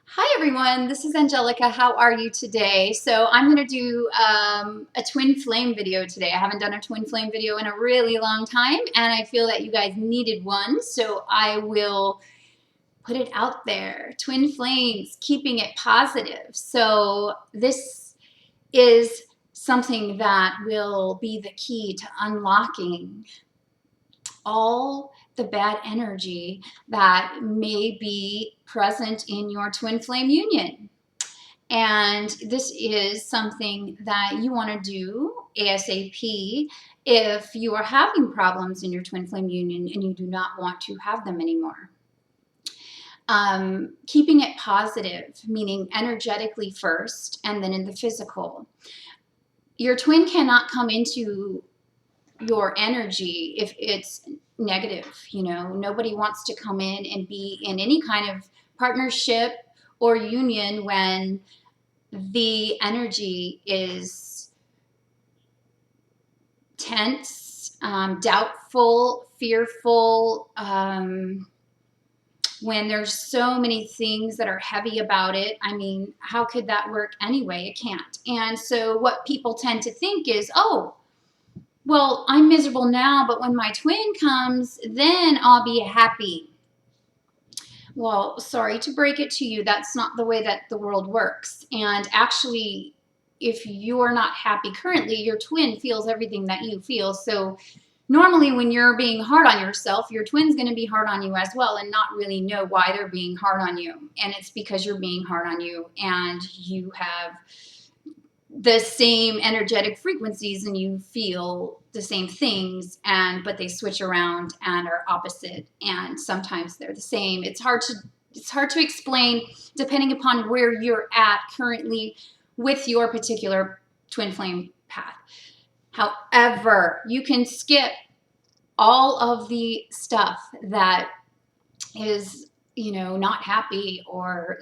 Hi everyone, this is Angelica. How are you today? So I'm going to do a twin flame video today. I haven't done a twin flame video in a really long time and I feel that you guys needed one, so I will put it out there. Twin flames, keeping it positive. So this is something that will be the key to unlocking all the bad energy that may be present in your twin flame union. And this is something that you want to do ASAP if you are having problems in your twin flame union and you do not want to have them anymore. Keeping it positive, meaning energetically first and then in the physical. Your twin cannot come into your energy if it's negative. Nobody wants to come in and be in any kind of partnership or union when the energy is tense, doubtful, fearful, when there's so many things that are heavy about it. I mean, how could that work anyway? It can't. And so what people tend to think is, oh, well, I'm miserable now, but when my twin comes, then I'll be happy. Well, sorry to break it to you, that's not the way that the world works. And actually, if you're not happy currently, your twin feels everything that you feel. So normally when you're being hard on yourself, your twin's going to be hard on you as well and not really know why they're being hard on you. And it's because you're being hard on you and you have the same energetic frequencies and you feel the same things, but they switch around and are opposite, and sometimes they're the same. It's hard to explain depending upon where you're at currently with your particular twin flame path. However, you can skip all of the stuff that is, not happy or,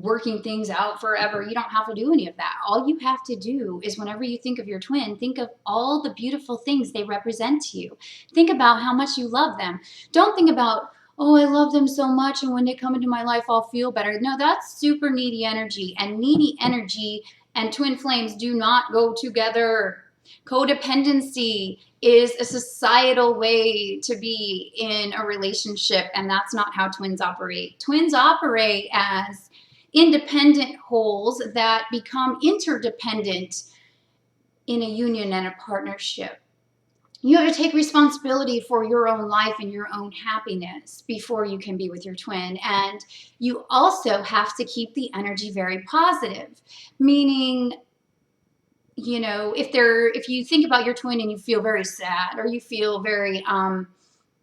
working things out forever. You don't have to do any of that. All you have to do is, whenever you think of your twin, think of all the beautiful things they represent to you. Think about how much you love them. Don't think about, oh, I love them so much and when they come into my life, I'll feel better. No, that's super needy energy, and needy energy and twin flames do not go together. Codependency is a societal way to be in a relationship, and that's not how twins operate. Twins operate as independent wholes that become interdependent in a union and a partnership. You have to take responsibility for your own life and your own happiness before you can be with your twin. And you also have to keep the energy very positive, meaning, if you think about your twin and you feel very sad or you feel very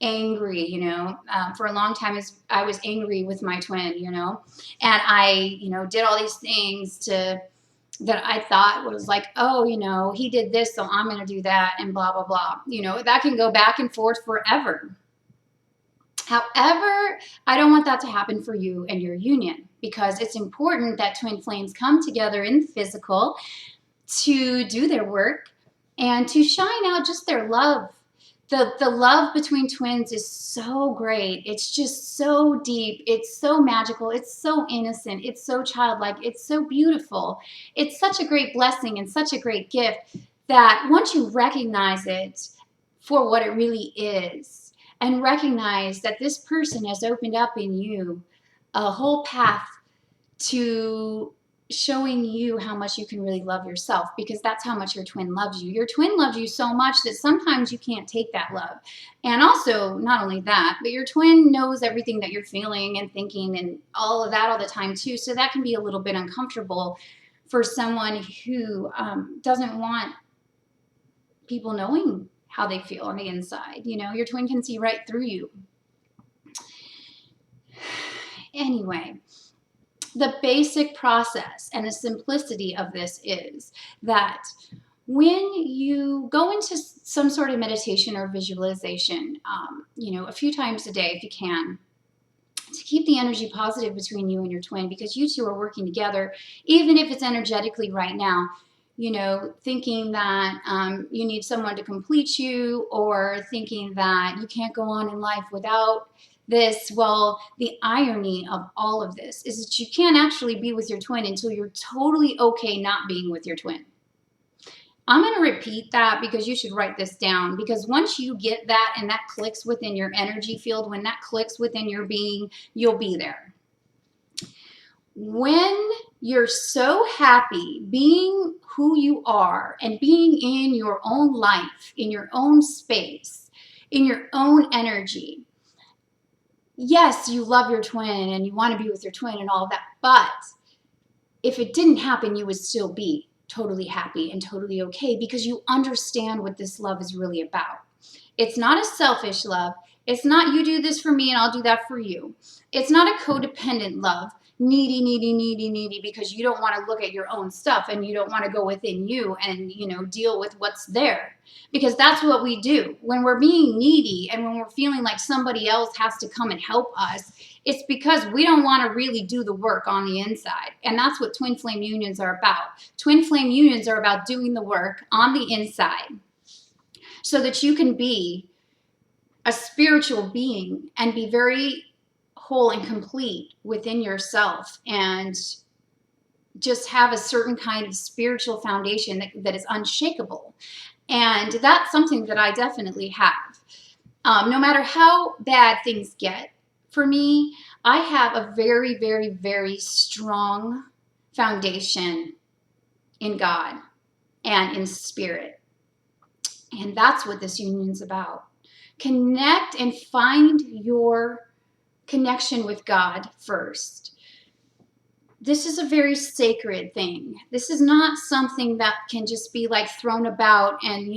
angry, for a long time I was angry with my twin, and I, did all these things that I thought was like, oh, he did this, so I'm going to do that, and blah, blah, blah. That can go back and forth forever. However, I don't want that to happen for you and your union, because it's important that twin flames come together in the physical to do their work and to shine out just their love. The love between twins is so great. It's just so deep. It's so magical. It's so innocent. It's so childlike. It's so beautiful. It's such a great blessing and such a great gift that once you recognize it for what it really is, and recognize that this person has opened up in you a whole path to showing you how much you can really love yourself, because that's how much your twin loves you. Your twin loves you so much that sometimes you can't take that love. And also, not only that, but your twin knows everything that you're feeling and thinking and all of that all the time too. So that can be a little bit uncomfortable for someone who doesn't want people knowing how they feel on the inside. Your twin can see right through you. Anyway, the basic process and the simplicity of this is that when you go into some sort of meditation or visualization, a few times a day if you can, to keep the energy positive between you and your twin, because you two are working together, even if it's energetically right now, thinking that you need someone to complete you, or thinking that you can't go on in life without well, the irony of all of this is that you can't actually be with your twin until you're totally okay not being with your twin. I'm going to repeat that because you should write this down, because once you get that and that clicks within your energy field, when that clicks within your being, you'll be there. When you're so happy being who you are and being in your own life, in your own space, in your own energy, yes, you love your twin and you want to be with your twin and all of that, but if it didn't happen, you would still be totally happy and totally okay, because you understand what this love is really about. It's not a selfish love. It's not you do this for me and I'll do that for you. It's not a codependent love, needy, needy, needy, needy, because you don't want to look at your own stuff and you don't want to go within you and, deal with what's there. Because that's what we do. When we're being needy and when we're feeling like somebody else has to come and help us, it's because we don't want to really do the work on the inside. And that's what twin flame unions are about. Twin flame unions are about doing the work on the inside so that you can be a spiritual being and be very whole and complete within yourself and just have a certain kind of spiritual foundation that is unshakable. And that's something that I definitely have. No matter how bad things get, for me, I have a very, very, very strong foundation in God and in spirit. And that's what this union's about. Connect and find your connection with God first. This is a very sacred thing. This is not something that can just be like thrown about and,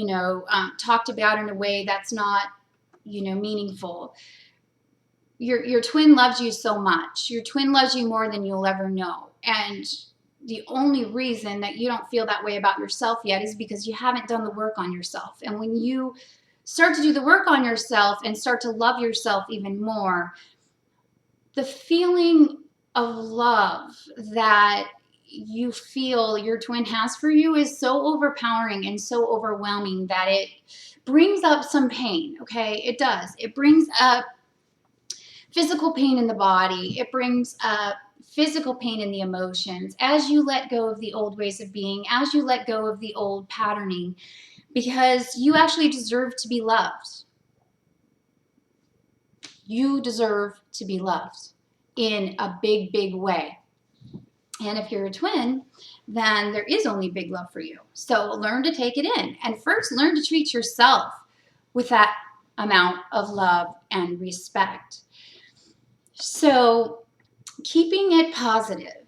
talked about in a way that's not, meaningful. Your twin loves you so much. Your twin loves you more than you'll ever know. And the only reason that you don't feel that way about yourself yet is because you haven't done the work on yourself. And when you start to do the work on yourself and start to love yourself even more, the feeling of love that you feel your twin has for you is so overpowering and so overwhelming that it brings up some pain, okay? It does. It brings up physical pain in the body. It brings up physical pain in the emotions as you let go of the old ways of being, as you let go of the old patterning, because you actually deserve to be loved. You deserve to be loved in a big, big way. And if you're a twin, then there is only big love for you. So learn to take it in. And first, learn to treat yourself with that amount of love and respect. So keeping it positive,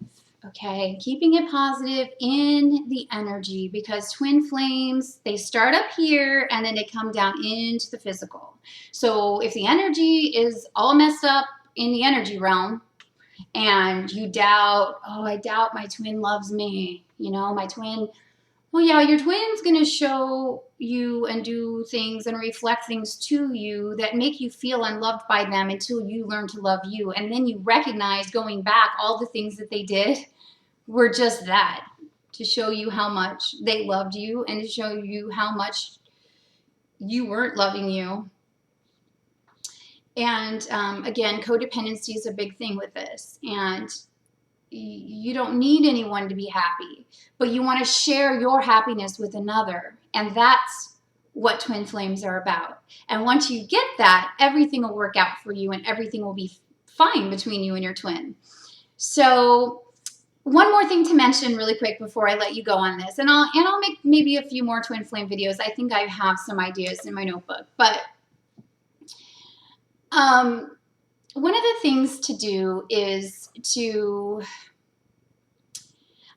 okay? Keeping it positive in the energy, because twin flames, they start up here and then they come down into the physical. So if the energy is all messed up in the energy realm and you doubt, oh, I doubt my twin loves me, my twin, well, yeah, your twin's going to show you and do things and reflect things to you that make you feel unloved by them until you learn to love you. And then you recognize, going back, all the things that they did were just that, to show you how much they loved you and to show you how much you weren't loving you. And again, codependency is a big thing with this. And you don't need anyone to be happy, but you want to share your happiness with another. And that's what twin flames are about. And once you get that, everything will work out for you and everything will be fine between you and your twin. So one more thing to mention really quick before I let you go on this, and I'll make maybe a few more twin flame videos. I think I have some ideas in my notebook, but one of the things to do is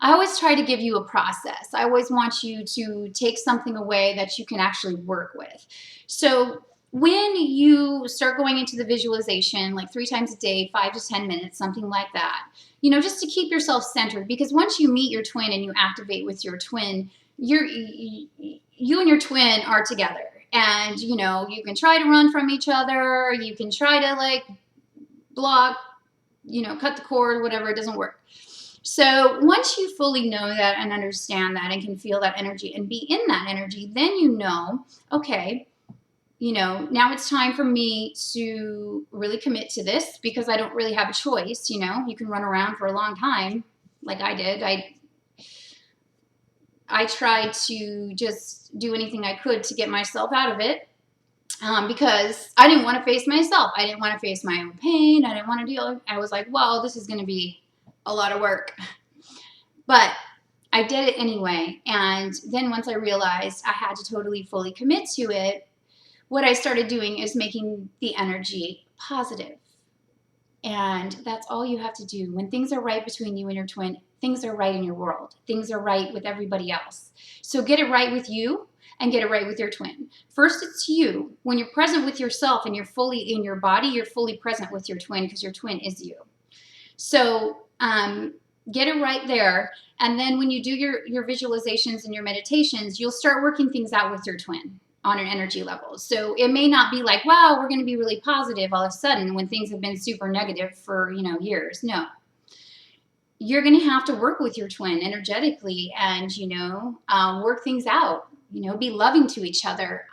I always try to give you a process. I always want you to take something away that you can actually work with. So when you start going into the visualization, like 3 times a day, 5 to 10 minutes, something like that, just to keep yourself centered, because once you meet your twin and you activate with your twin, you and your twin are together. And, you can try to run from each other. You can try to block, cut the cord, whatever, it doesn't work. So once you fully know that and understand that and can feel that energy and be in that energy, then okay, you know, now it's time for me to really commit to this because I don't really have a choice. You know, you can run around for a long time like I did. I tried to just do anything I could to get myself out of it, because I didn't want to face myself. I didn't want to face my own pain. I didn't want to deal. I was like, well, this is going to be a lot of work. But I did it anyway. And then once I realized I had to totally, fully commit to it, what I started doing is making the energy positive. And that's all you have to do. When things are right between you and your twin, things are right in your world. Things are right with everybody else. So get it right with you and get it right with your twin. First, it's you. When you're present with yourself and you're fully in your body, you're fully present with your twin because your twin is you. So get it right there. And then when you do your visualizations and your meditations, you'll start working things out with your twin on an energy level. So it may not be like, wow, we're going to be really positive all of a sudden when things have been super negative for, you know, years. No. You're going to have to work with your twin energetically and, you know, work things out, you know, be loving to each other.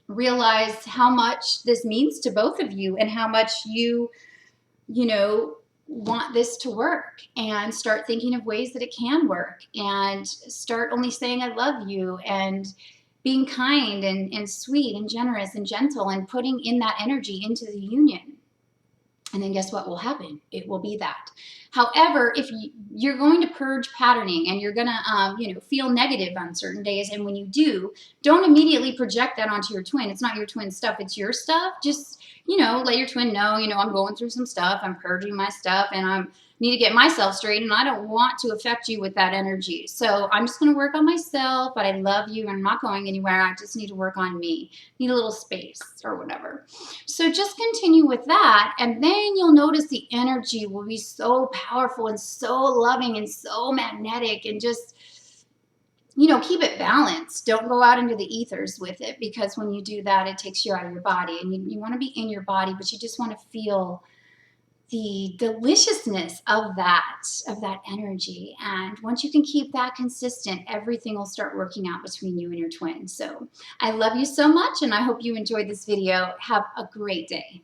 Realize how much this means to both of you and how much you know, want this to work, and start thinking of ways that it can work, and start only saying I love you and being kind and sweet and generous and gentle and putting in that energy into the union. And then guess what will happen? It will be that. However, if you're going to purge patterning and you're going to, you know, feel negative on certain days, and when you do, don't immediately project that onto your twin. It's not your twin's stuff. It's your stuff. Just, you know, let your twin know, you know, I'm going through some stuff. I'm purging my stuff and I need to get myself straight, and I don't want to affect you with that energy. So I'm just going to work on myself, but I love you. I'm not going anywhere. I just need to work on me. Need a little space or whatever. So just continue with that, and then you'll notice the energy will be so powerful and so loving and so magnetic, and just, you know, keep it balanced. Don't go out into the ethers with it, because when you do that, it takes you out of your body, and you want to be in your body, but you just want to feel the deliciousness of that energy. And once you can keep that consistent, everything will start working out between you and your twin. So I love you so much, and I hope you enjoyed this video. Have a great day.